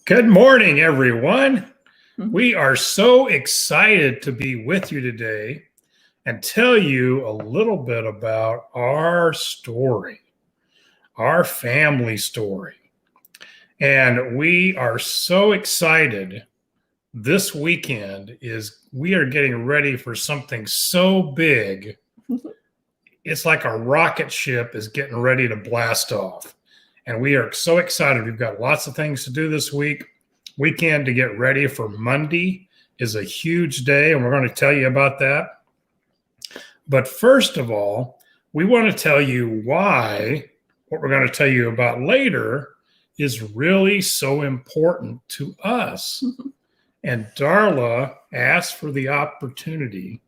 Good morning, everyone. We are so excited to be with you today and tell you a little bit about our story, our family story. And we are so excited. This weekend we are getting ready for something so big. It's like a rocket ship is getting ready to blast off. And we are so excited. We've got lots of things to do this weekend to get ready for Monday is a huge day, and we're going to tell you about that. But first of all, we want to tell you why what we're going to tell you about later is really so important to us. And Darla asked for the opportunity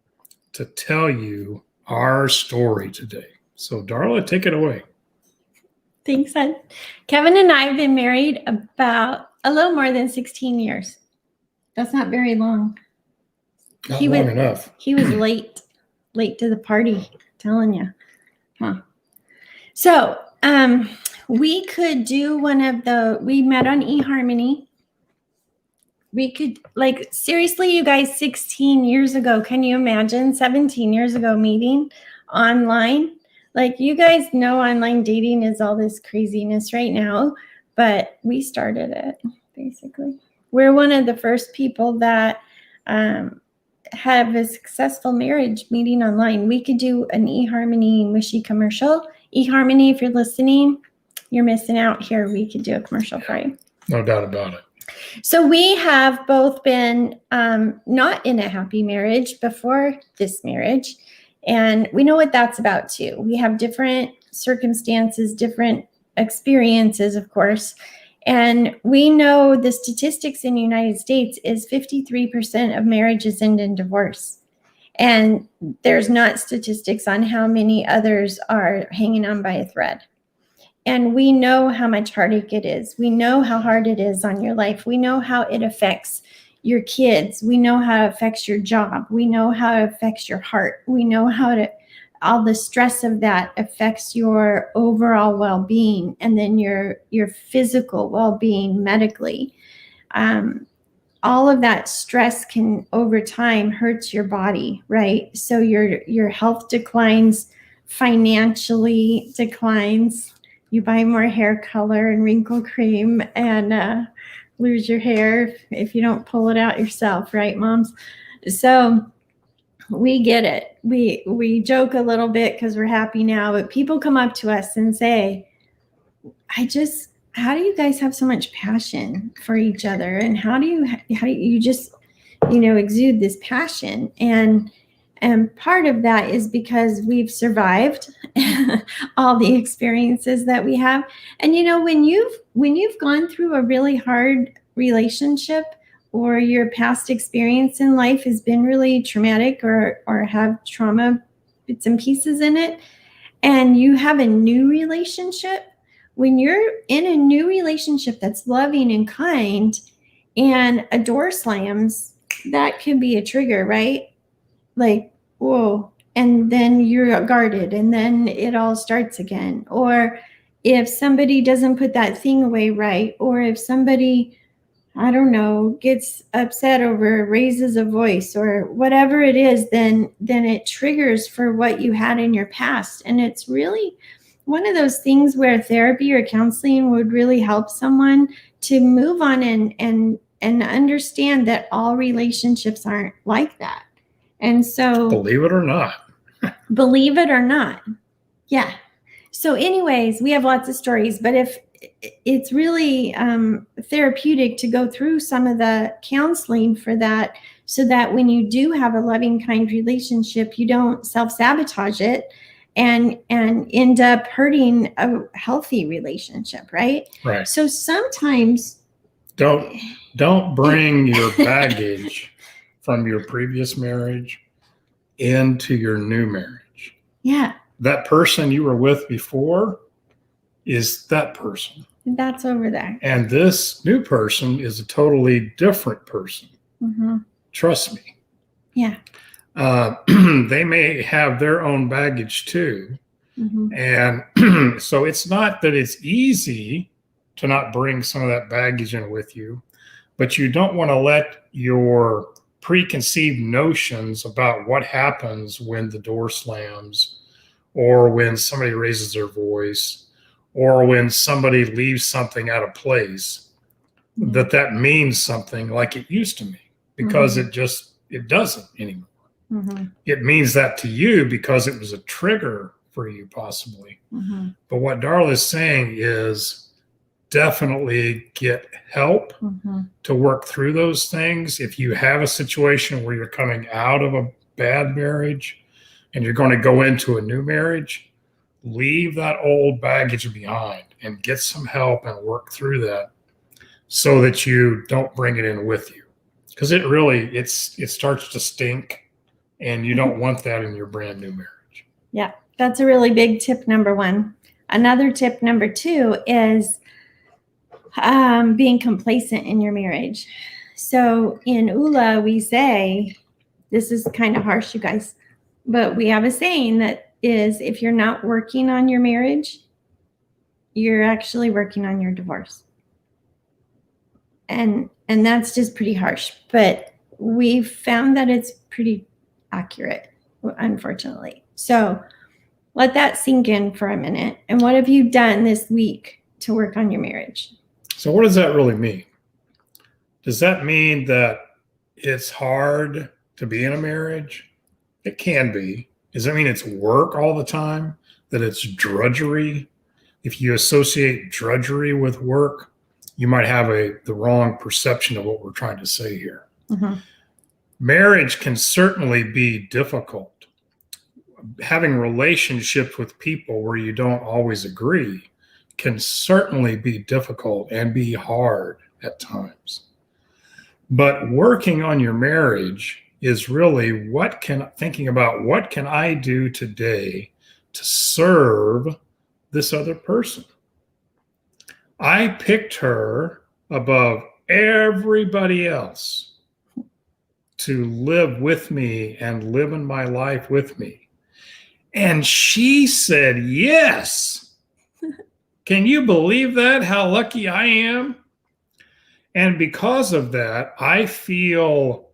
to tell you our story today. So Darla, take it away. Thanks, Ed. Kevin and I have been married about a little more than 16 years. That's not very long. Not long enough. He was late to the party, telling you. So we could do we met on eHarmony. We could, seriously, you guys, 16 years ago, can you imagine 17 years ago meeting online? You guys know online dating is all this craziness right now, but we started it, basically. We're one of the first people that have a successful marriage meeting online. We could do an eHarmony Mushy commercial. eHarmony, if you're listening, you're missing out here. We could do a commercial for you. No doubt about it. So we have both been not in a happy marriage before this marriage. And we know what that's about too. We have different circumstances, different experiences, of course. And we know the statistics in the United States is 53% of marriages end in divorce. And there's not statistics on how many others are hanging on by a thread. And we know how much heartache it is. We know how hard it is on your life. We know how it affects your kids. We know how it affects your job. We know how it affects your heart. We know all the stress of that affects your overall well-being and then your physical well-being medically. All of that stress can over time hurts your body, right? So your health declines, financially declines. You buy more hair color and wrinkle cream and lose your hair if you don't pull it out yourself, right, moms? So we get it. We joke a little bit because we're happy now, but people come up to us and say, how do you guys have so much passion for each other? And how do you just, exude this passion? And part of that is because we've survived all the experiences that we have. And when you've gone through a really hard relationship or your past experience in life has been really traumatic or have trauma bits and pieces in it, and you have a new relationship, when you're in a new relationship that's loving and kind and a door slams, that could be a trigger, right? Whoa, and then you're guarded and then it all starts again. Or if somebody doesn't put that thing away right, or if somebody, I don't know, gets upset over raises a voice or whatever it is, then it triggers for what you had in your past. And it's really one of those things where therapy or counseling would really help someone to move on and understand that all relationships aren't like that. And so believe it or not. Yeah. So anyways, we have lots of stories, but if it's really therapeutic to go through some of the counseling for that, so that when you do have a loving, kind relationship, you don't self-sabotage it and end up hurting a healthy relationship, right? Right. So sometimes don't bring your baggage from your previous marriage into your new marriage. Yeah. That person you were with before is that person. That's over there. And this new person is a totally different person. Mm-hmm. Trust me. Yeah. They may have their own baggage too. Mm-hmm. And so it's not that it's easy to not bring some of that baggage in with you. but you don't want to let your preconceived notions about what happens when the door slams, or when somebody raises their voice, or when somebody leaves something out of place, that means something like it used to me, because it doesn't anymore. It means that to you because it was a trigger for you, possibly. But what Darla is saying is definitely get help to work through those things. If you have a situation where you're coming out of a bad marriage and you're going to go into a new marriage, leave that old baggage behind and get some help and work through that so that you don't bring it in with you. Because it starts to stink, and you don't want that in your brand new marriage. Yeah, that's a really big tip, number one. Another tip, number two, is being complacent in your marriage. So in ULA, we say, this is kind of harsh, you guys, but we have a saying that is, if you're not working on your marriage, you're actually working on your divorce. And that's just pretty harsh, but we've found that it's pretty accurate, unfortunately. So let that sink in for a minute. And what have you done this week to work on your marriage? So what does that really mean? Does that mean that it's hard to be in a marriage? It can be. Does that mean it's work all the time? That it's drudgery? If you associate drudgery with work, you might have the wrong perception of what we're trying to say here. Marriage can certainly be difficult. Having relationships with people where you don't always agree can certainly be difficult and be hard at times. But working on your marriage is really thinking about what can I do today to serve this other person. I picked her above everybody else to live with me and live in my life with me. And she said yes. Can you believe that? How lucky I am? And because of that, I feel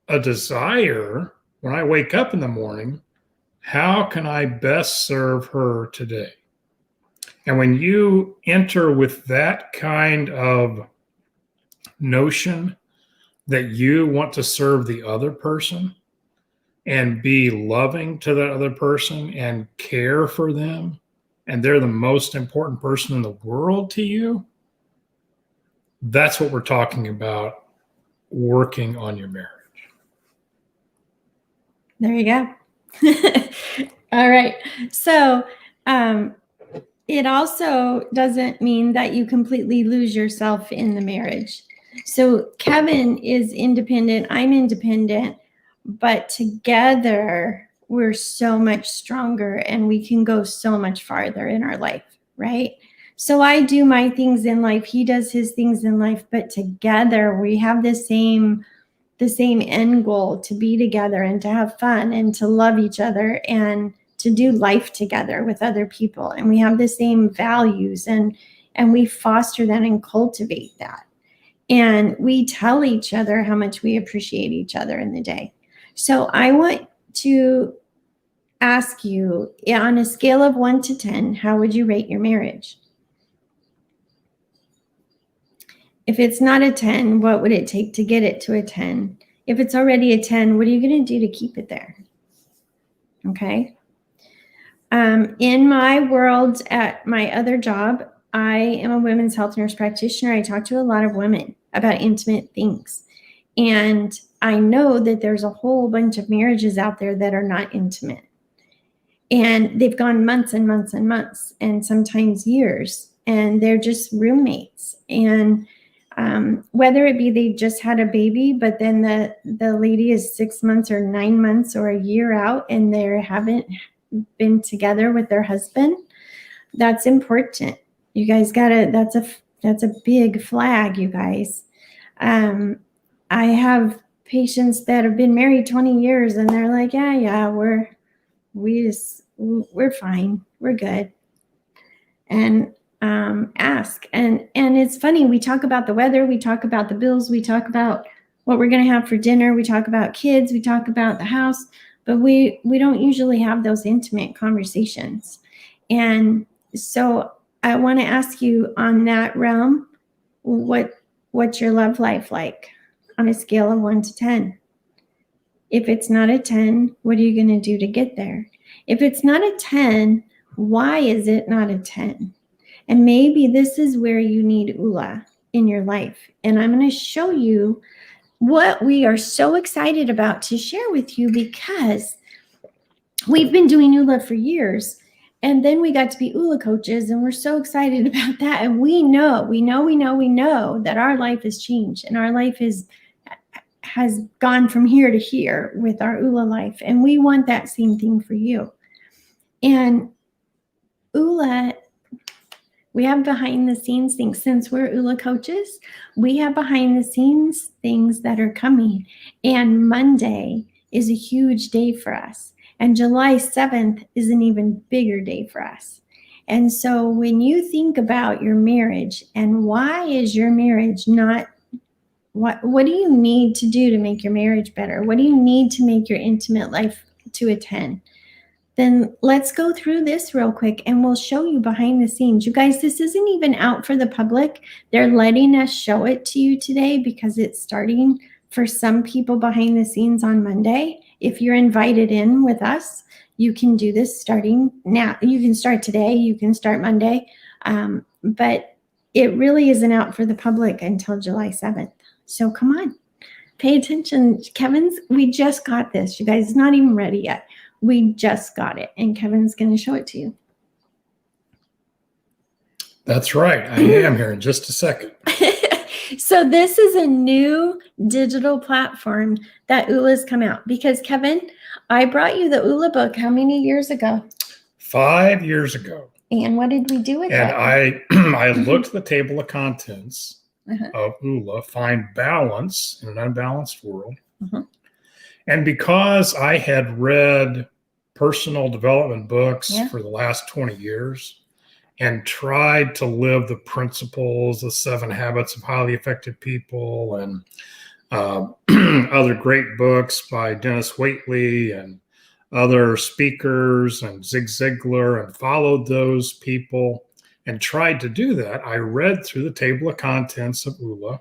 a desire when I wake up in the morning, how can I best serve her today? And when you enter with that kind of notion that you want to serve the other person and be loving to that other person and care for them, and they're the most important person in the world to you, that's what we're talking about, working on your marriage. There you go. All right. So it also doesn't mean that you completely lose yourself in the marriage. So Kevin is independent, I'm independent, but together we're so much stronger and we can go so much farther in our life, right? So I do my things in life, he does his things in life, but together we have the same end goal, to be together and to have fun and to love each other and to do life together with other people. And we have the same values and we foster that and cultivate that. And we tell each other how much we appreciate each other in the day. So I want to ask you, on a scale of 1 to 10, how would you rate your marriage? If it's not a 10, what would it take to get it to a 10? If it's already a 10, what are you going to do to keep it there? Okay. In my world at my other job, I am a women's health nurse practitioner. I talk to a lot of women about intimate things. And I know that there's a whole bunch of marriages out there that are not intimate. And they've gone months and months and months, and sometimes years, and they're just roommates. And whether it be they just had a baby, but then the lady is 6 months or 9 months or a year out and they haven't been together with their husband, that's important. You guys that's a big flag, you guys. I have patients that have been married 20 years and they're like, yeah, we're fine. We're good. And ask. And it's funny, we talk about the weather, we talk about the bills, we talk about what we're going to have for dinner, we talk about kids, we talk about the house, but we don't usually have those intimate conversations. And so I want to ask you on that realm, what's your love life like on a scale of 1 to 10? If it's not a 10, what are you going to do to get there? If it's not a 10, why is it not a 10? And maybe this is where you need ULA in your life. And I'm going to show you what we are so excited about to share with you, because we've been doing ULA for years. And then we got to be ULA coaches, and we're so excited about that. And we know that our life has changed, and our life has gone from here to here with our ULA life. And we want that same thing for you. And ULA, we have behind the scenes things. Since we're ULA coaches, we have behind the scenes things that are coming. And Monday is a huge day for us. And July 7th is an even bigger day for us. And so when you think about your marriage and why is your marriage not, what do you need to do to make your marriage better? What do you need to make your intimate life to a 10? Then let's go through this real quick and we'll show you behind the scenes. You guys, this isn't even out for the public. They're letting us show it to you today because it's starting for some people behind the scenes on Monday. If you're invited in with us, you can do this starting now. You can start today. You can start Monday. But it really isn't out for the public until July 7th. So come on, pay attention. We just got this. You guys, it's not even ready yet. We just got it, and Kevin's going to show it to you. That's right. I am here in just a second. So this is a new digital platform that ULA's come out, because Kevin, I brought you the ULA book how many years ago? 5 years ago. And what did we do with it? And I looked at the table of contents of ULA, Find Balance in an Unbalanced World. And because I had read personal development books for the last 20 years and tried to live the principles, the 7 Habits of Highly Effective People, and other great books by Dennis Waitley and other speakers and Zig Ziglar, and followed those people and tried to do that, I read through the table of contents of ULA,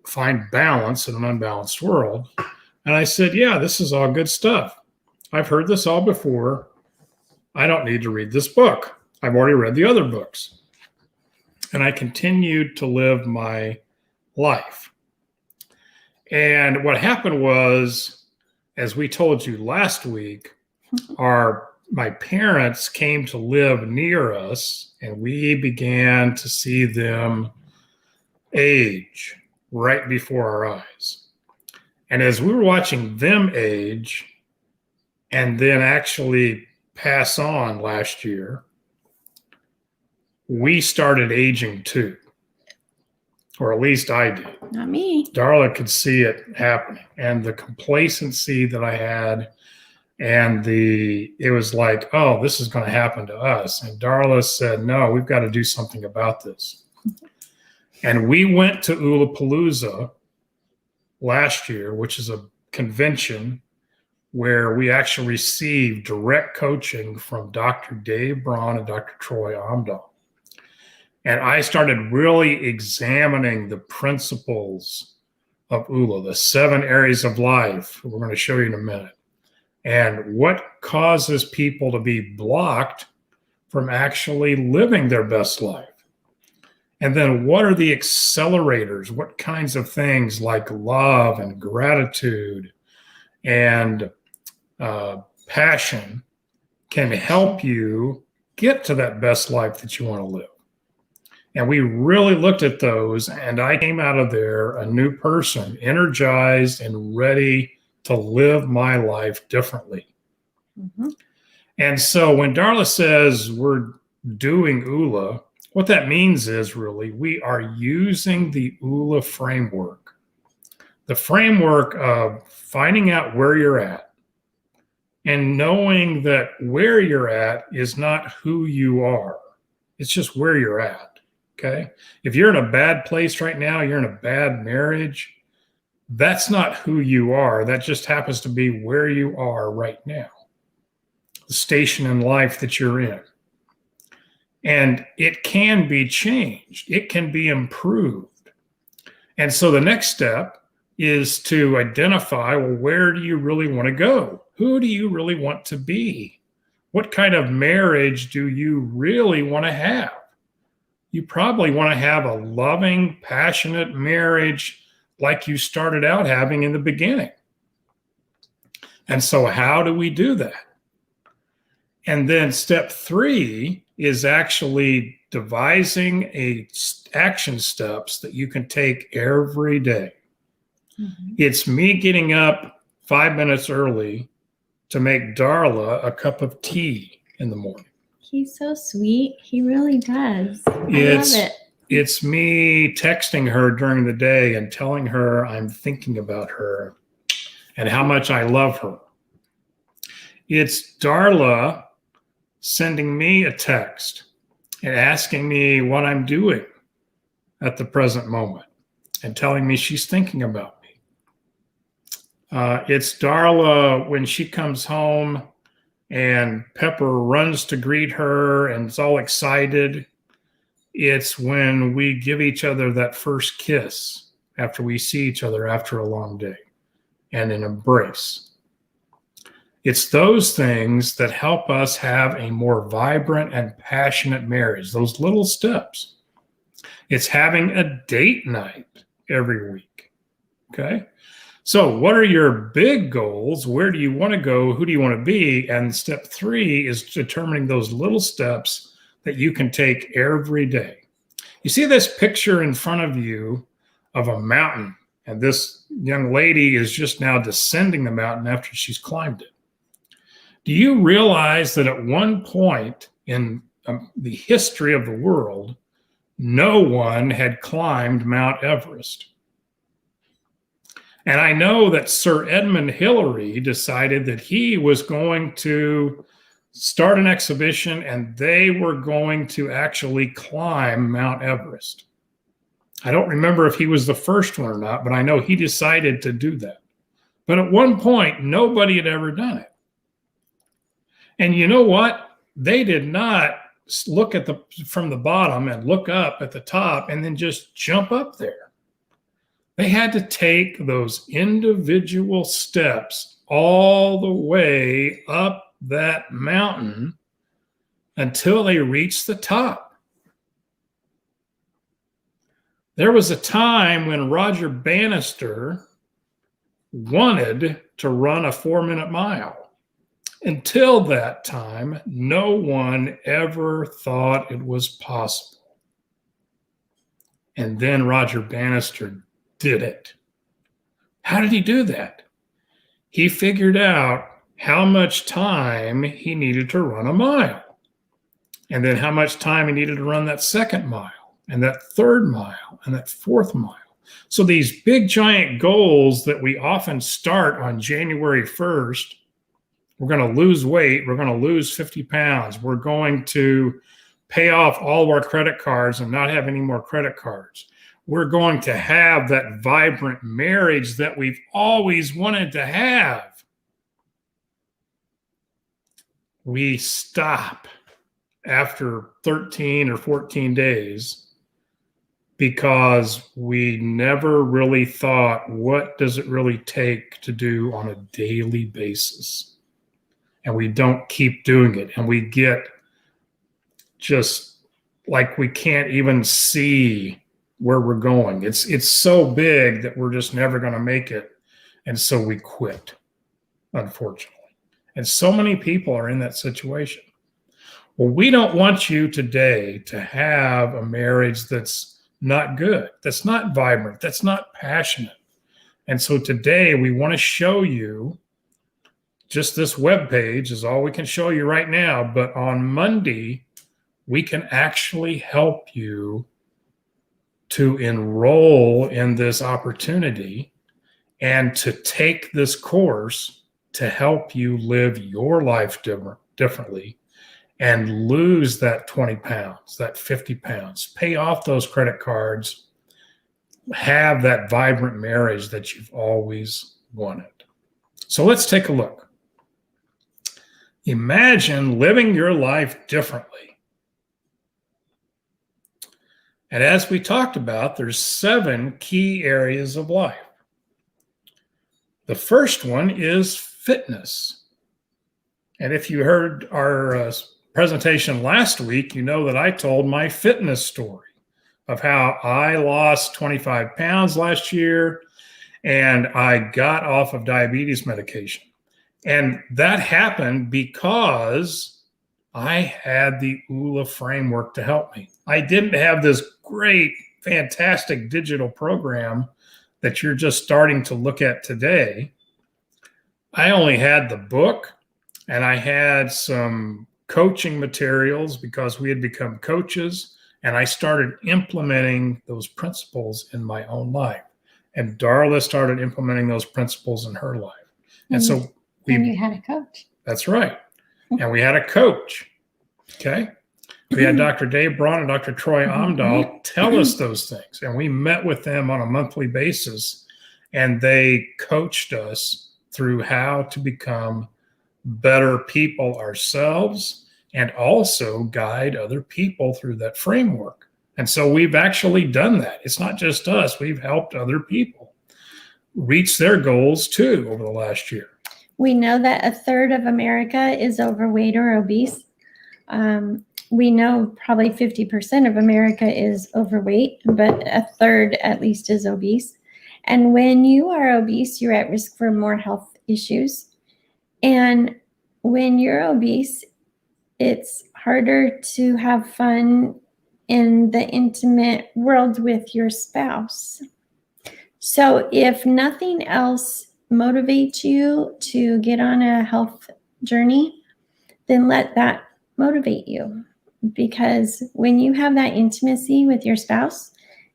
Find Balance in an Unbalanced World. And I said, yeah, this is all good stuff. I've heard this all before. I don't need to read this book. I've already read the other books. And I continued to live my life. And what happened was, as we told you last week, my parents came to live near us, and we began to see them age right before our eyes. And as we were watching them age and then actually pass on last year, we started aging too. Or at least I did. Not me. Darla could see it happening. And the complacency that I had, and it was like, oh, this is going to happen to us. And Darla said, no, we've got to do something about this. And we went to Ulapalooza last year, which is a convention where we actually received direct coaching from Dr. Dave Braun and Dr. Troy Amdahl. And I started really examining the principles of ULA, the 7 areas of life we're going to show you in a minute, and what causes people to be blocked from actually living their best life. And then what are the accelerators? What kinds of things like love and gratitude and passion can help you get to that best life that you want to live? And we really looked at those, and I came out of there a new person, energized and ready to live my life differently. And so when Darla says we're doing ULA, what that means is really we are using the ULA framework, the framework of finding out where you're at and knowing that where you're at is not who you are. It's just where you're at. Okay. If you're in a bad place right now, you're in a bad marriage, that's not who you are. That just happens to be where you are right now, the station in life that you're in. And it can be changed, it can be improved. And so the next step is to identify, well, where do you really want to go? Who do you really want to be? What kind of marriage do you really want to have? You probably want to have a loving, passionate marriage like you started out having in the beginning. And so how do we do that? And then step 3 is actually devising action steps that you can take every day. Mm-hmm. It's me getting up 5 minutes early to make Darla a cup of tea in the morning. He's so sweet. He really does. I love it. It's me texting her during the day and telling her I'm thinking about her and how much I love her. It's Darla sending me a text and asking me what I'm doing at the present moment and telling me she's thinking about me. It's Darla when she comes home and Pepper runs to greet her and is all excited. It's when we give each other that first kiss after we see each other after a long day and an embrace. It's those things that help us have a more vibrant and passionate marriage, those little steps. It's having a date night every week, okay? So what are your big goals? Where do you want to go? Who do you want to be? And step 3 is determining those little steps that you can take every day. You see this picture in front of you of a mountain, and this young lady is just now descending the mountain after she's climbed it. Do you realize that at one point in the history of the world, no one had climbed Mount Everest? And I know that Sir Edmund Hillary decided that he was going to start an exhibition and they were going to actually climb Mount Everest. I don't remember if he was the first one or not, but I know he decided to do that. But at one point, nobody had ever done it. And you know what? They did not look at from the bottom and look up at the top and then just jump up there. They had to take those individual steps all the way up that mountain until they reached the top. There was a time when Roger Bannister wanted to run a 4-minute mile. Until that time, no one ever thought it was possible. And then Roger Bannister did it. How did he do that? He figured out how much time he needed to run a mile, and then how much time he needed to run that second mile, and that third mile, and that fourth mile. So these big giant goals that we often start on January 1st, we're going to lose weight, we're going to lose 50 pounds, we're going to pay off all of our credit cards and not have any more credit cards. We're going to have that vibrant marriage that we've always wanted to have. We stop after 13 or 14 days because we never really thought, what does it really take to do on a daily basis? And we don't keep doing it. And we get just like we can't even see where we're going. It's so big that we're just never going to make it. And so we quit, unfortunately. And so many people are in that situation. Well, we don't want you today to have a marriage that's not good, that's not vibrant, that's not passionate. And so today we want to show you, just this webpage is all we can show you right now, but on Monday, we can actually help you to enroll in this opportunity and to take this course to help you live your life differently and lose that 20 pounds, that 50 pounds, pay off those credit cards, have that vibrant marriage that you've always wanted. So let's take a look. Imagine living your life differently. And as we talked about, there's 7 key areas of life. The first one is fitness. And if you heard our presentation last week, you know that I told my fitness story of how I lost 25 pounds last year and I got off of diabetes medication. And that happened because I had the ULA framework to help me. I didn't have this great, fantastic digital program that you're just starting to look at today. I only had the book, and I had some coaching materials because we had become coaches, and I started implementing those principles in my own life. And Darla started implementing those principles in her life. And so you had a coach. That's right. And we had a coach. Okay. We had Dr. Dave Braun and Dr. Troy Amdahl tell us those things. And we met with them on a monthly basis. And they coached us through how to become better people ourselves and also guide other people through that framework. And so we've actually done that. It's not just us. We've helped other people reach their goals too over the last year. We know that 1/3 of America is overweight or obese. We know probably 50% of America is overweight, but 1/3 at least is obese. And when you are obese, you're at risk for more health issues. And when you're obese, it's harder to have fun in the intimate world with your spouse. So if nothing else motivates you to get on a health journey, then let that motivate you. Because when you have that intimacy with your spouse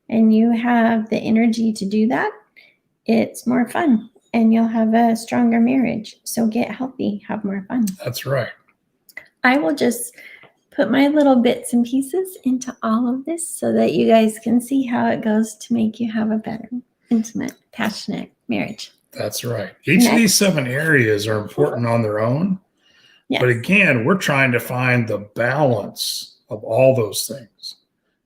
and you have the energy to do that, it's more fun and you'll have a stronger marriage. So get healthy, have more fun. That's right. I will just put my little bits and pieces into all of this so that you guys can see how it goes to make you have a better, intimate, passionate marriage. That's right. Each of these 7 areas are important on their own. Yes. But again, we're trying to find the balance of all those things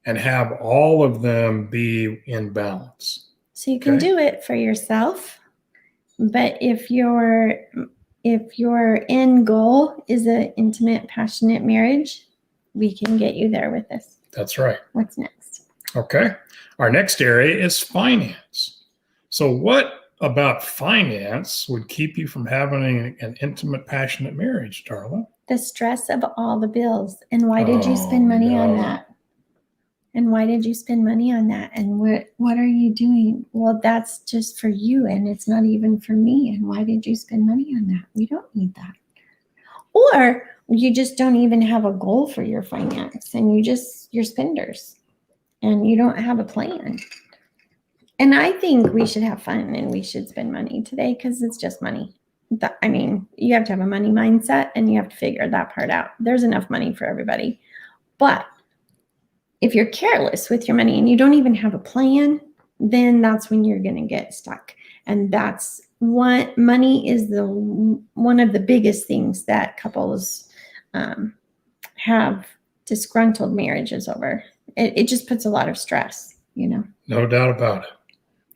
and have all of them be in balance. So you can do it for yourself, but if your end goal is an intimate, passionate marriage, we can get you there with this. That's right. What's next? Okay. Our next area is finance. So what about finance would keep you from having an intimate, passionate marriage, Darla? The stress of all the bills. And why did you spend money on that? And why did you spend money on that? And what are you doing? Well, that's just for you, and it's not even for me. And why did you spend money on that? We don't need that. Or you just don't even have a goal for your finance, and you're spenders, and you don't have a plan. And I think we should have fun and we should spend money today because it's just money. I mean, you have to have a money mindset and you have to figure that part out. There's enough money for everybody. But if you're careless with your money and you don't even have a plan, then that's when you're going to get stuck. And that's what money is one of the biggest things that couples have disgruntled marriages over. It just puts a lot of stress, you know. No doubt about it.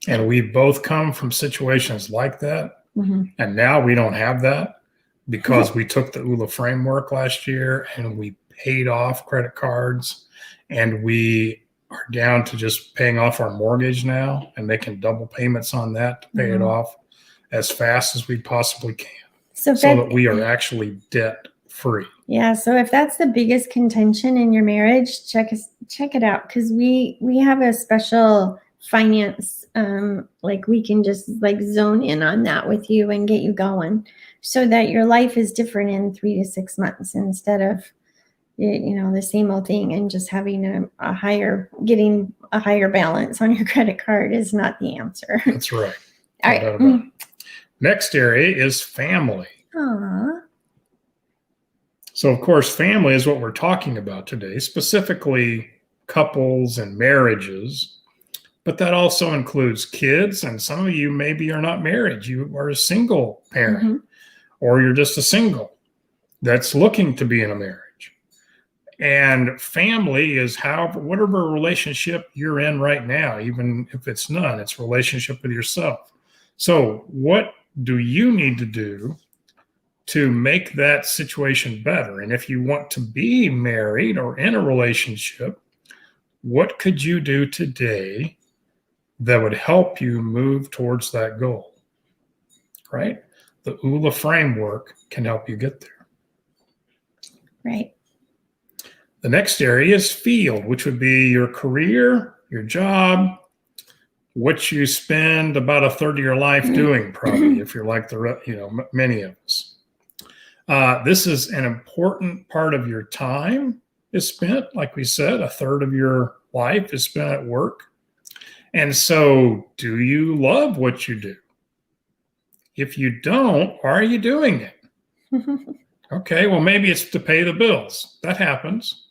And we both come from situations like that. Mm-hmm. And now we don't have that because we took the ULA framework last year and we paid off credit cards and we are down to just paying off our mortgage now and making double payments on that to pay it off as fast as we possibly can so that we are actually debt free. Yeah. So if that's the biggest contention in your marriage, check it out. Cause we have a special finance, like we can just like zone in on that with you and get you going so that your life is different in 3 to 6 months instead of, the same old thing and just having getting a higher balance on your credit card is not the answer. That's right. All right. Next area is family. Aww. So, of course, family is what we're talking about today, specifically couples and marriages, but that also includes kids. And some of you maybe are not married. You are a single parent, Mhm. or you're just a single that's looking to be in a marriage. And family is whatever relationship you're in right now, even if it's none, it's a relationship with yourself. So, what do you need to do to make that situation better? And if you want to be married or in a relationship, what could you do today that would help you move towards that goal? Right? The ULA framework can help you get there. Right. The next area is field, which would be your career, your job, what you spend about a third of your life doing, probably, if you're like many of us. This is an important part of your time is spent. Like we said, a third of your life is spent at work. And so, do you love what you do? If you don't, why are you doing it? Okay, well, maybe it's to pay the bills. That happens.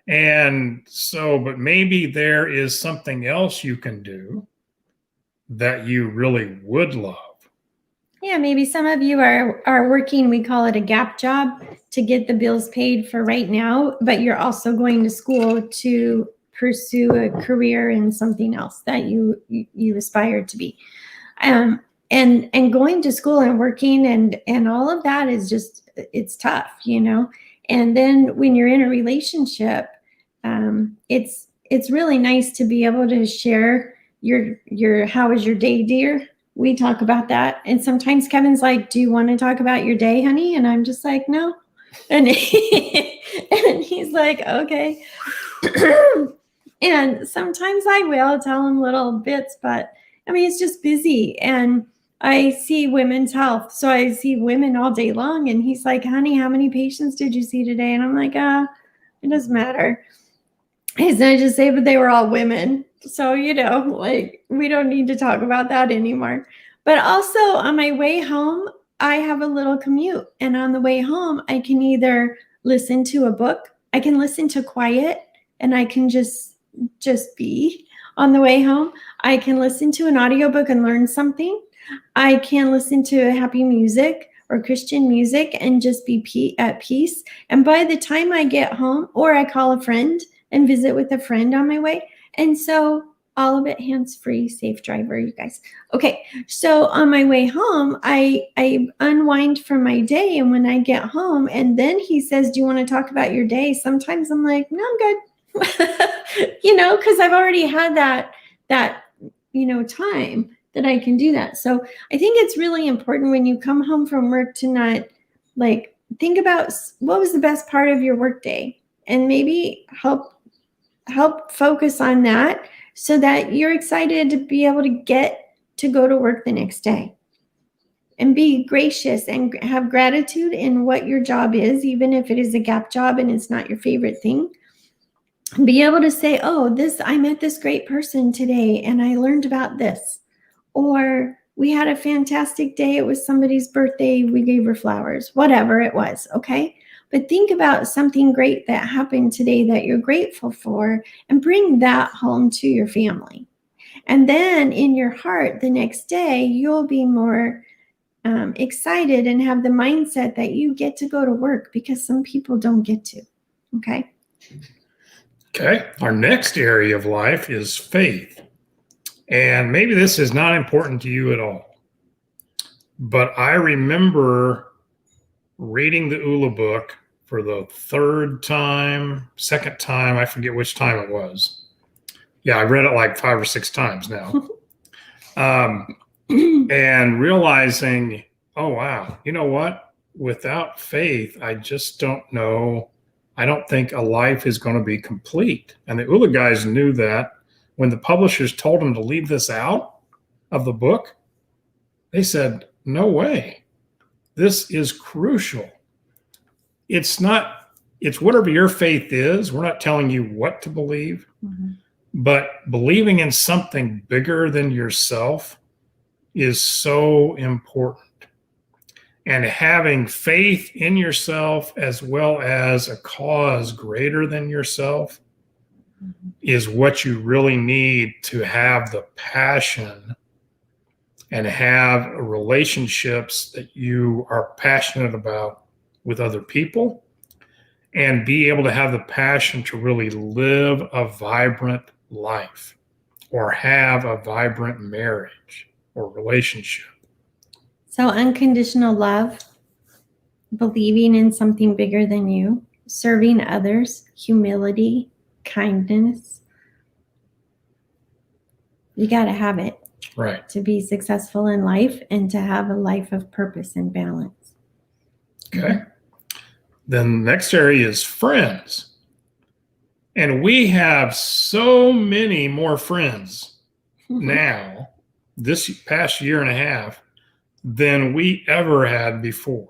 And so, but maybe there is something else you can do that you really would love. Yeah, maybe some of you are working, we call it a gap job, to get the bills paid for right now, but you're also going to school to pursue a career in something else that you aspire to be. And going to school and working and all of that is just, it's tough, you know. And then when you're in a relationship, it's really nice to be able to share your how was your day, dear? We talk about that. And sometimes Kevin's like, do you want to talk about your day, honey? And I'm just like, no. And, and he's like, okay. And sometimes I will tell him little bits, but I mean, it's just busy. And I see women's health. So I see women all day long. And he's like, honey, how many patients did you see today? And I'm like, it doesn't matter. And I just say, but they were all women. So, you know, like we don't need to talk about that anymore. But also on my way home, I have a little commute. And on the way home, I can either listen to a book, I can listen to quiet, and I can just be on the way home. I can listen to an audiobook and learn something. I can listen to happy music or Christian music and just be at peace. And by the time I get home, or I call a friend and visit with a friend on my way. And so all of it hands-free, safe driver, you guys. Okay, so on my way home, I unwind from my day. And when I get home, and then he says, do you want to talk about your day? Sometimes I'm like, no, I'm good. You know, because I've already had that, you know, time that I can do that. So I think it's really important when you come home from work to not like think about what was the best part of your work day, and maybe help focus on that so that you're excited to be able to get to go to work the next day, and be gracious and have gratitude in what your job is, even if it is a gap job and it's not your favorite thing. Be able to say, oh, I met this great person today and I learned about this. Or we had a fantastic day. It was somebody's birthday. We gave her flowers, whatever it was. Okay. But think about something great that happened today that you're grateful for, and bring that home to your family. And then in your heart, the next day, you'll be more excited and have the mindset that you get to go to work, because some people don't get to. Okay. Okay. Our next area of life is faith. And maybe this is not important to you at all, but I remember reading the ULA book for the second time, I forget which time it was. Yeah, I read it like 5 or 6 times now. And realizing, oh, wow, you know what? Without faith, I just don't know. I don't think a life is going to be complete. And the ULA guys knew that. When the publishers told them to leave this out of the book, they said, no way. This is crucial. It's whatever your faith is. We're not telling you what to believe, but believing in something bigger than yourself is so important. and having faith in yourself as well as a cause greater than yourself is what you really need to have the passion and have relationships that you are passionate about with other people, and be able to have the passion to really live a vibrant life or have a vibrant marriage or relationship. So unconditional love, believing in something bigger than you, serving others, humility, kindness. You got to have it. Right. To be successful in life and to have a life of purpose and balance. Okay. Then the next area is friends. And we have so many more friends now, this past year and a half, than we ever had before.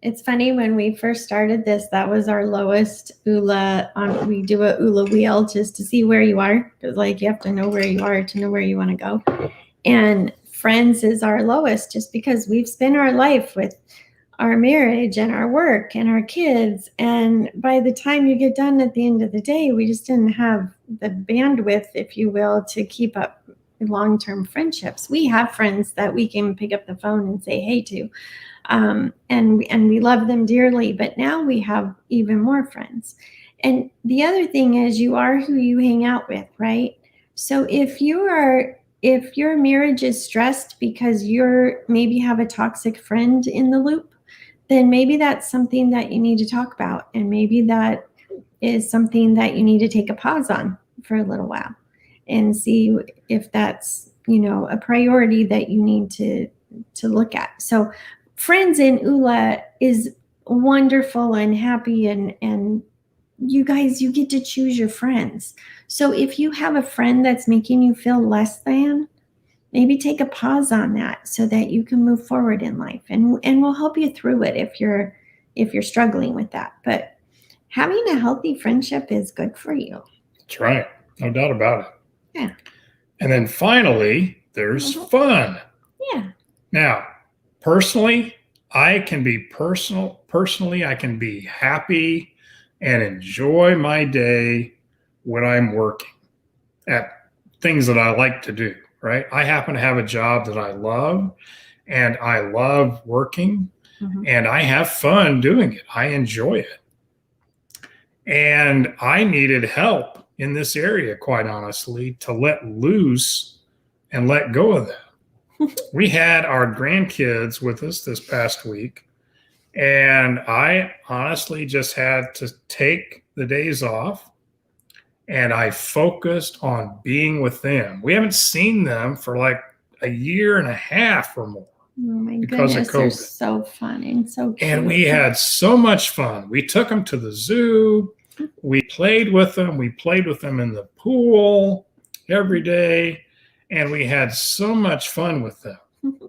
It's funny, when we first started this, that was our lowest ULA. We do a ULA wheel just to see where you are, because like you have to know where you are to know where you want to go. And friends is our lowest, just because we've spent our life with our marriage and our work and our kids. And by the time you get done at the end of the day, we just didn't have the bandwidth, if you will, to keep up long-term friendships. We have friends that we can pick up the phone and say hey to. And we love them dearly, but now we have even more friends. And the other thing is, you are who you hang out with, right? So if your marriage is stressed because you're maybe have a toxic friend in the loop, then maybe that's something that you need to talk about. And maybe that is something that you need to take a pause on for a little while and see if that's, a priority that you need to look at. So friends in ULA is wonderful and happy, and you guys, you get to choose your friends. So if you have a friend that's making you feel less than, maybe take a pause on that so that you can move forward in life, and we'll help you through it if you're struggling with that. But having a healthy friendship is good for you. That's right. No doubt about it. Yeah. And then finally, there's fun. Yeah. Now, personally, I can be personally, I can be happy and enjoy my day when I'm working at things that I like to do, right? I happen to have a job that I love, and I love working, and I have fun doing it. I enjoy it. And I needed help in this area, quite honestly, to let loose and let go of that. We had our grandkids with us this past week, and I honestly just had to take the days off, and I focused on being with them. We haven't seen them for like a year and a half or more. Oh my because goodness, of they're COVID. so fun and so cute. And we had so much fun. We took them to the zoo. We played with them. We played with them in the pool every day. And we had so much fun with them.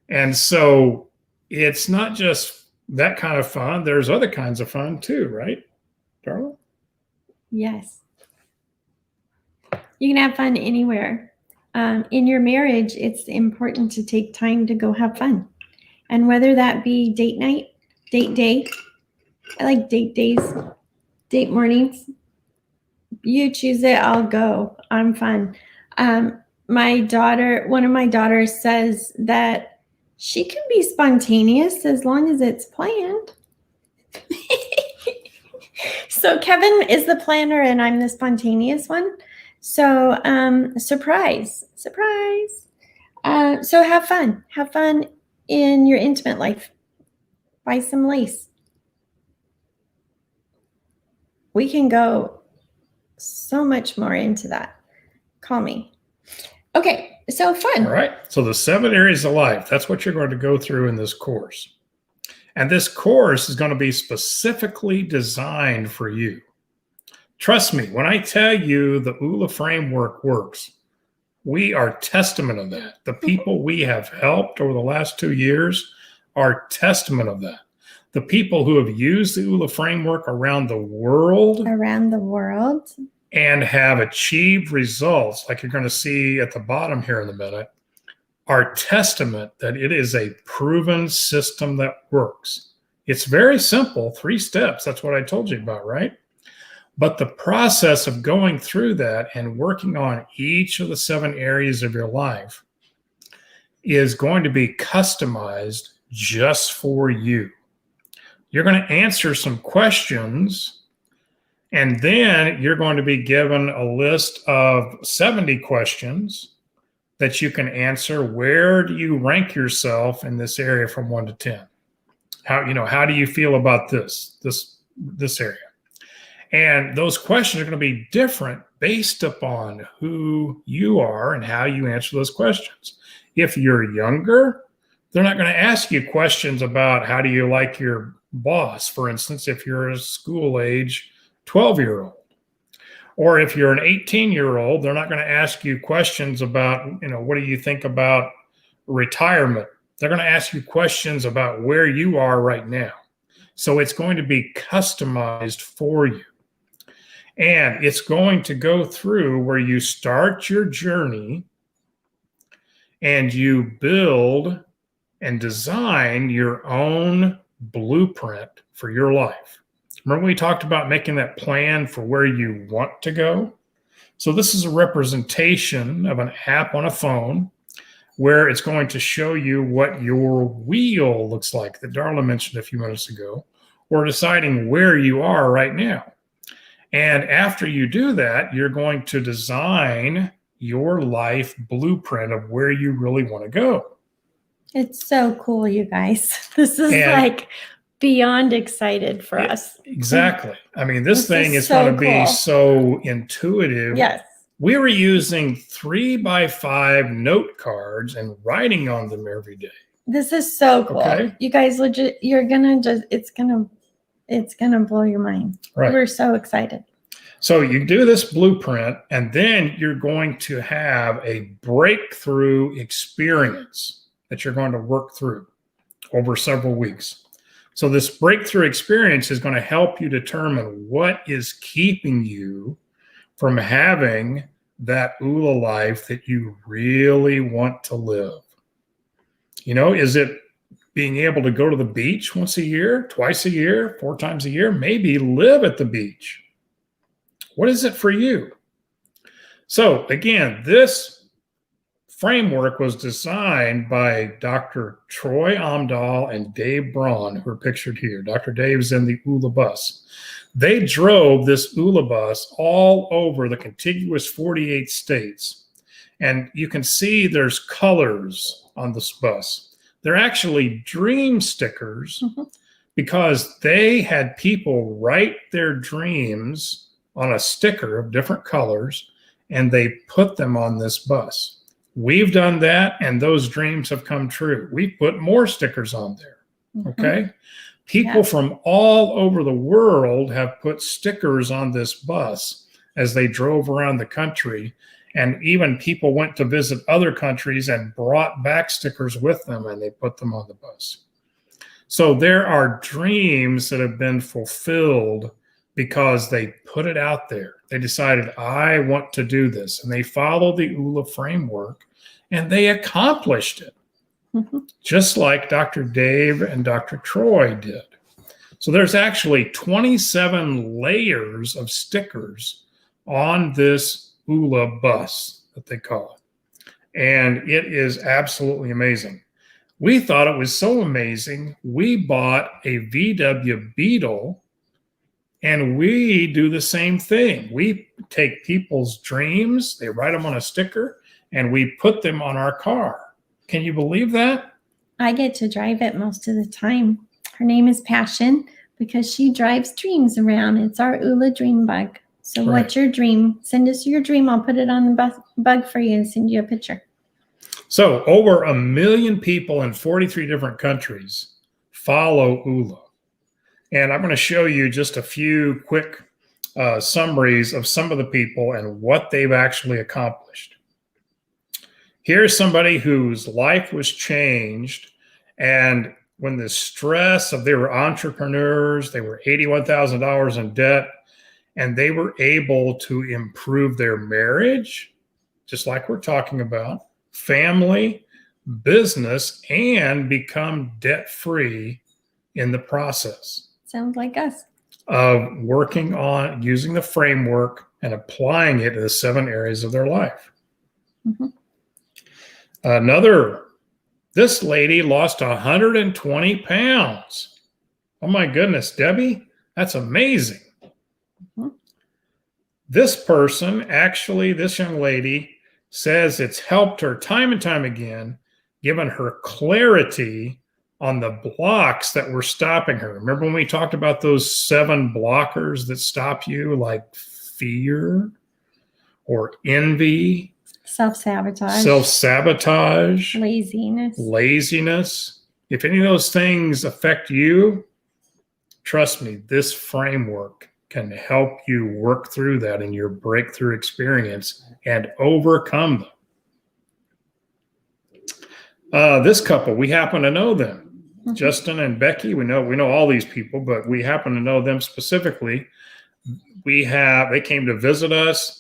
And so it's not just that kind of fun. There's other kinds of fun too, right, Darla? Yes. You can have fun anywhere. In your marriage, it's important to take time to go have fun. And whether that be date night, date day, I like date days, date mornings. You choose it, I'll go. I'm fun. One of my daughters says that she can be spontaneous as long as it's planned. So Kevin is the planner and I'm the spontaneous one. So surprise. So have fun in your intimate life. Buy some lace. We can go so much more into that. Call me. Okay, so fun. All right. So the 7 areas of life, that's what you're going to go through in this course. And this course is going to be specifically designed for you. Trust me, when I tell you the ULA framework works, we are testament of that. The people we have helped over the last 2 years are testament of that. The people who have used the ULA framework around the world and have achieved results, like you're going to see at the bottom here in a minute, are testament that it is a proven system that works. It's very simple, 3 steps. That's what I told you about, right? But the process of going through that and working on each of the 7 areas of your life is going to be customized just for you. You're going to answer some questions, and then you're going to be given a list of 70 questions that you can answer. Where do you rank yourself in this area from 1 to 10? How do you feel about this area? And those questions are going to be different based upon who you are and how you answer those questions. If you're younger, they're not going to ask you questions about how do you like your boss, for instance, if you're a school age 12-year-old. Or if you're an 18-year-old, they're not going to ask you questions about, what do you think about retirement? They're going to ask you questions about where you are right now. So it's going to be customized for you. And it's going to go through where you start your journey and you build and design your own blueprint for your life. Remember we talked about making that plan for where you want to go? So this is a representation of an app on a phone where it's going to show you what your wheel looks like that Darla mentioned a few minutes ago, or deciding where you are right now. And after you do that, you're going to design your life blueprint of where you really want to go. It's so cool, you guys. This is like beyond excited for us. Exactly. I mean, this thing is so going to be cool. so intuitive. Yes. We were using 3x5 note cards and writing on them every day. This is so cool. Okay. You guys you're going to it's going to blow your mind. Right. We're so excited. So you do this blueprint, and then you're going to have a breakthrough experience that you're going to work through over several weeks. So this breakthrough experience is going to help you determine what is keeping you from having that ULA life that you really want to live. Is it being able to go to the beach once a year, twice a year, 4 times a year, maybe live at the beach? What is it for you? So again, this framework was designed by Dr. Troy Amdahl and Dave Braun, who are pictured here. Dr. Dave's in the ULA bus. They drove this ULA bus all over the contiguous 48 states. And you can see there's colors on this bus. They're actually dream stickers because they had people write their dreams on a sticker of different colors, and they put them on this bus. We've done that, and those dreams have come true. We put more stickers on there, okay? People from all over the world have put stickers on this bus as they drove around the country, and even people went to visit other countries and brought back stickers with them, and they put them on the bus. So there are dreams that have been fulfilled because they put it out there. They decided, I want to do this, and they followed the ULA framework, and they accomplished it, just like Dr. Dave and Dr. Troy did. So there's actually 27 layers of stickers on this ULA bus that they call it. And it is absolutely amazing. We thought it was so amazing, we bought a VW Beetle, and we do the same thing. We take people's dreams, they write them on a sticker, and we put them on our car. Can you believe that? I get to drive it most of the time. Her name is Passion because she drives dreams around. It's our ULA dream bug. So What's your dream? Send us your dream. I'll put it on the bug for you and send you a picture. So over 1 million people in 43 different countries follow ULA. And I'm going to show you just a few quick summaries of some of the people and what they've actually accomplished. Here's somebody whose life was changed, and when the stress of they were entrepreneurs, they were $81,000 in debt, and they were able to improve their marriage, just like we're talking about, family, business and become debt-free in the process Sounds like us. of working on using the framework and applying it to the 7 areas of their life. Mhm. This lady lost 120 pounds. Oh my goodness, Debbie, that's amazing. Mhm. This young lady says it's helped her time and time again, given her clarity on the blocks that were stopping her. Remember when we talked about those 7 blockers that stop you, like fear or envy, Self-sabotage, self-sabotage, laziness. If any of those things affect you, trust me, this framework can help you work through that in your breakthrough experience and overcome them. This couple, we happen to know them. Mhm. Justin and Becky, we know all these people, but we happen to know them specifically. They came to visit us.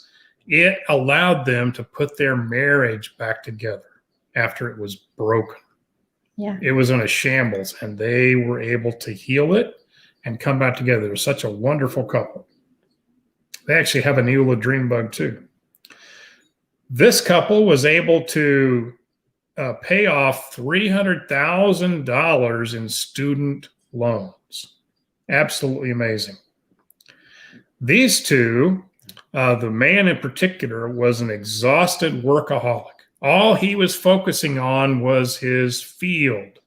It allowed them to put their marriage back together after it was broken. Yeah. It was in a shambles, and they were able to heal it and come back together. They're such a wonderful couple. They actually have an EULA dream bug too. This couple was able to pay off $300,000 in student loans. Absolutely amazing. These two, the man in particular, was an exhausted workaholic. All he was focusing on was his field,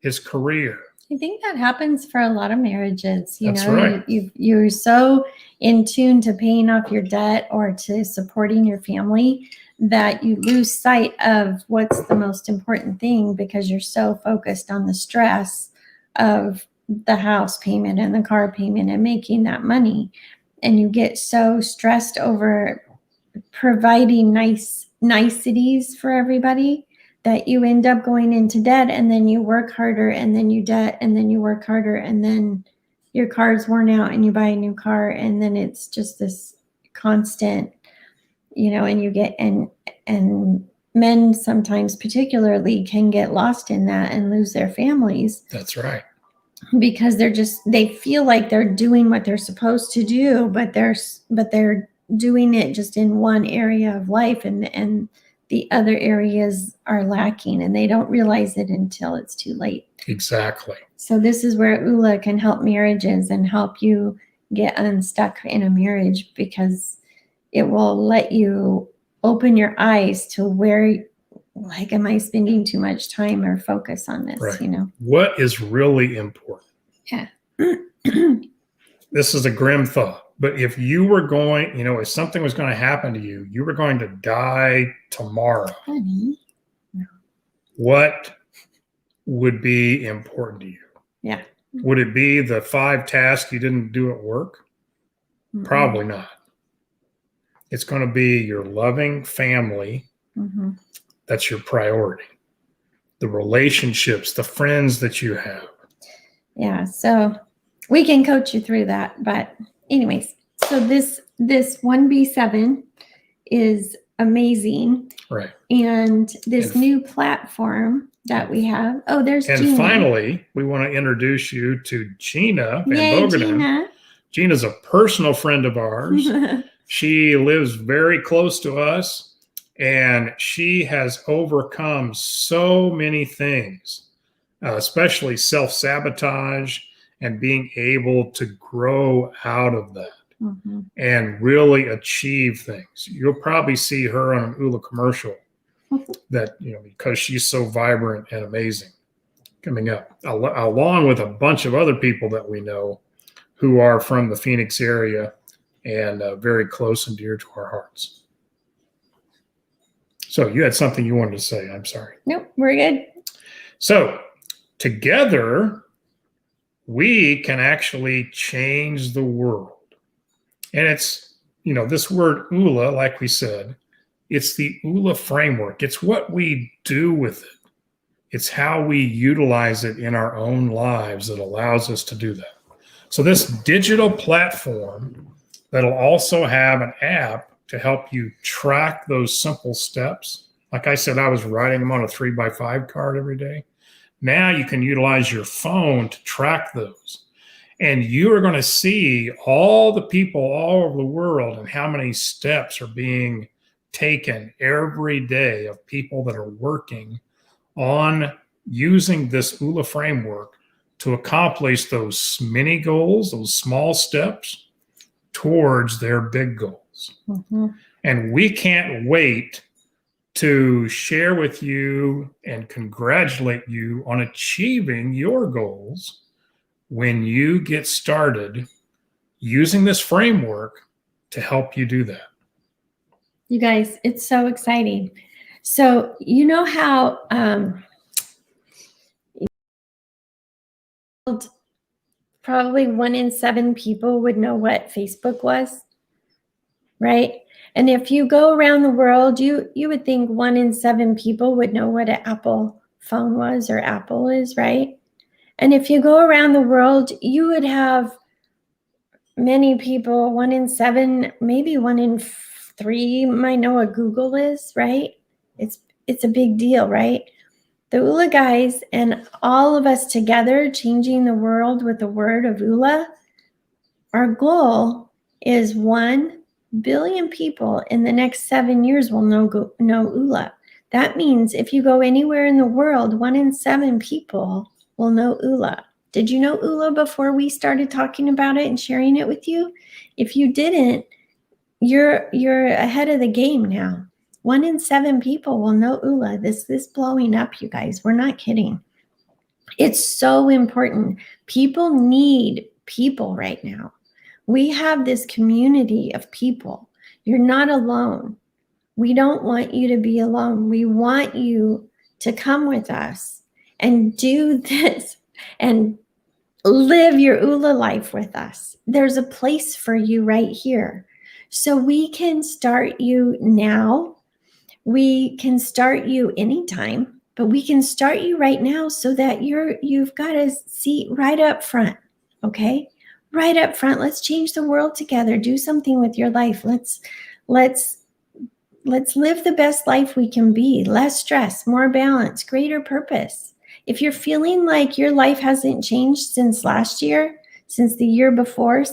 his career. I think that happens for a lot of marriages. That's right. You're so in tune to paying off your debt or to supporting your family that you lose sight of what's the most important thing because you're so focused on the stress of the house payment and the car payment and making that money. And you get so stressed over providing niceties for everybody that you end up going into debt, and then you work harder, and then you debt, and then you work harder, and then your car's worn out and you buy a new car, and then it's just this constant, and you get and men sometimes particularly can get lost in that and lose their families. That's right. Because they feel like they're doing what they're supposed to do, but they're doing it just in one area of life, and the other areas are lacking, and they don't realize it until it's too late. Exactly. So this is where EULA can help marriages and help you get unstuck in a marriage, because it will let you open your eyes to where, like, am I spending too much time or focus on this? Right. What is really important? Yeah. This is a grim thought, but if you were going, if something was going to happen to you, you were going to die tomorrow. Honey. What would be important to you? Yeah. Would it be the 5 tasks you didn't do at work? Mm-mm. Probably not. It's going to be your loving family. Mm-hmm. That's your priority. The relationships, the friends that you have. Yeah. So we can coach you through that. But anyways, so this 1B7 is amazing. Right. And this new platform that we have. Oh, there's and Gina. Finally, we want to introduce you to Gina Van Yay, Bogenen. Gina. Gina's a personal friend of ours. She lives very close to us, and she has overcome so many things, especially self-sabotage and being able to grow out of that and really achieve things. You'll probably see her on an EULA commercial that, because she's so vibrant and amazing coming up, along with a bunch of other people that we know who are from the Phoenix area and very close and dear to our hearts. So you had something you wanted to say. I'm sorry. Nope, we're good. So together, we can actually change the world. And it's, this word EULA, like we said, it's the EULA framework. It's what we do with it. It's how we utilize it in our own lives that allows us to do that. So this digital platform that'll also have an app to help you track those simple steps Like I said, I was writing them on a 3x5 card every day. Now you can utilize your phone to track those. And you are going to see all the people all over the world and how many steps are being taken every day of people that are working on using this ULA framework to accomplish those mini goals, those small steps towards their big goals. Mm-hmm. And we can't wait to share with you and congratulate you on achieving your goals when you get started using this framework to help you do that. You guys, it's so exciting. So you know how probably 1 in 7 people would know what Facebook was, right? And if you go around the world, you would think 1 in 7 people would know what an Apple phone was or Apple is, right? And if you go around the world, you would have many people, 1 in 7, maybe 1 in 3 might know what Google is, right? It's a big deal, right? The ULA guys and all of us together changing the world with the word of ULA, our goal is 1 billion people in the next 7 years will know ULA. That means if you go anywhere in the world, 1 in 7 people will know ULA. Did you know ULA before we started talking about it and sharing it with you? If you didn't, you're ahead of the game now. 1 in 7 people will know ULA. This is blowing up, you guys. We're not kidding. It's so important. People need people right now. We have this community of people. You're not alone. We don't want you to be alone. We want you to come with us and do this and live your ULA life with us. There's a place for you right here. So we can start you now. We can start you anytime, but we can start you right now so that you've got a seat right up front, okay? Right up front. Let's change the world together. Do something with your life. Let's live the best life we can be. Less stress, more balance, greater purpose. If you're feeling like your life hasn't changed since last year, since the year before,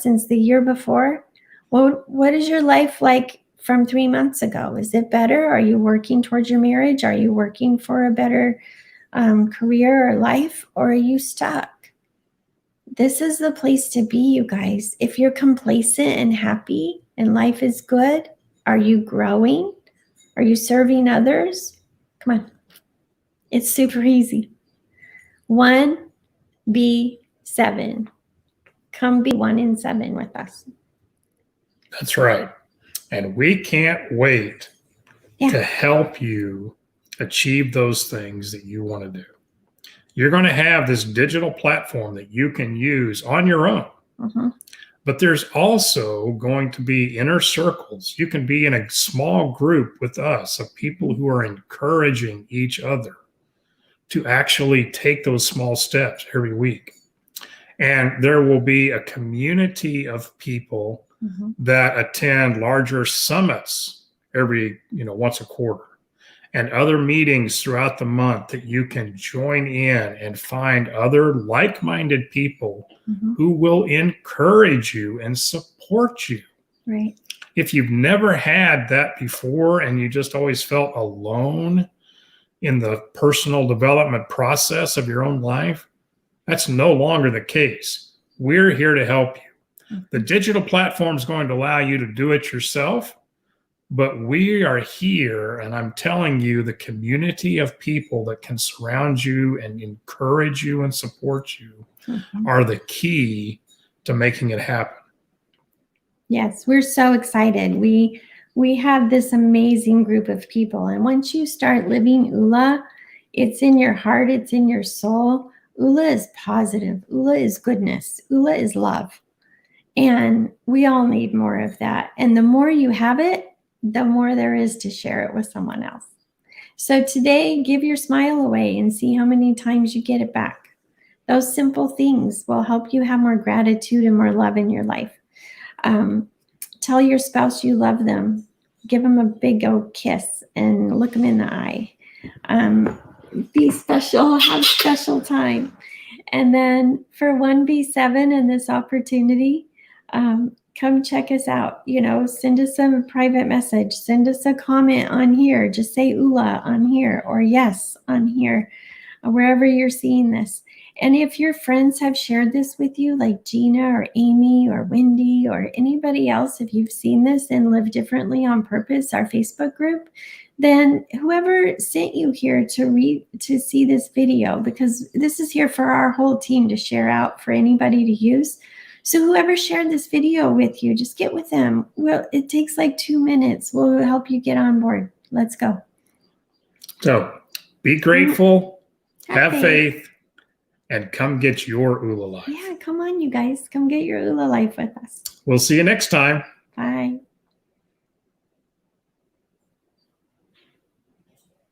what is your life like from 3 months ago? Is it better? Are you working towards your marriage? Are you working for a better career or life? Or are you stuck? This is the place to be, you guys. If you're complacent and happy and life is good, are you growing? Are you serving others? Come on. It's super easy. 1B7. Come be 1 in 7 with us. That's right. And we can't wait to help you achieve those things that you want to do. You're going to have this digital platform that you can use on your own. Mm-hmm. But there's also going to be inner circles. You can be in a small group with us of people who are encouraging each other to actually take those small steps every week. And there will be a community of people that attend larger summits every, once a quarter, and other meetings throughout the month that you can join in and find other like-minded people who will encourage you and support you. Right. If you've never had that before and you just always felt alone in the personal development process of your own life, that's no longer the case. We're here to help you. The digital platform is going to allow you to do it yourself, but we are here, and I'm telling you, the community of people that can surround you and encourage you and support you are the key to making it happen. Yes, we're so excited. We have this amazing group of people, and once you start living ULA, it's in your heart, it's in your soul. ULA is positive. ULA is goodness. ULA is love. And we all need more of that. And the more you have it, the more there is to share it with someone else. So today, give your smile away and see how many times you get it back. Those simple things will help you have more gratitude and more love in your life. Tell your spouse you love them. give them a big old kiss and look them in the eye. Be special, have special time. And then for 1B7 and this opportunity, come check us out. Send us a private message, send us a comment on here. Just say Ula on here or yes on here, wherever you're seeing this. And if your friends have shared this with you, like Gina or Amy or Wendy or anybody else, if you've seen this in Live Differently on Purpose, our Facebook group, then whoever sent you here to see this video, because this is here for our whole team to share out for anybody to use. So whoever shared this video with you, just get with them. Well, it takes like 2 minutes. We'll help you get on board. Let's go. So be grateful, have faith, and come get your ULA life. Yeah, come on, you guys. Come get your ULA life with us. We'll see you next time. Bye.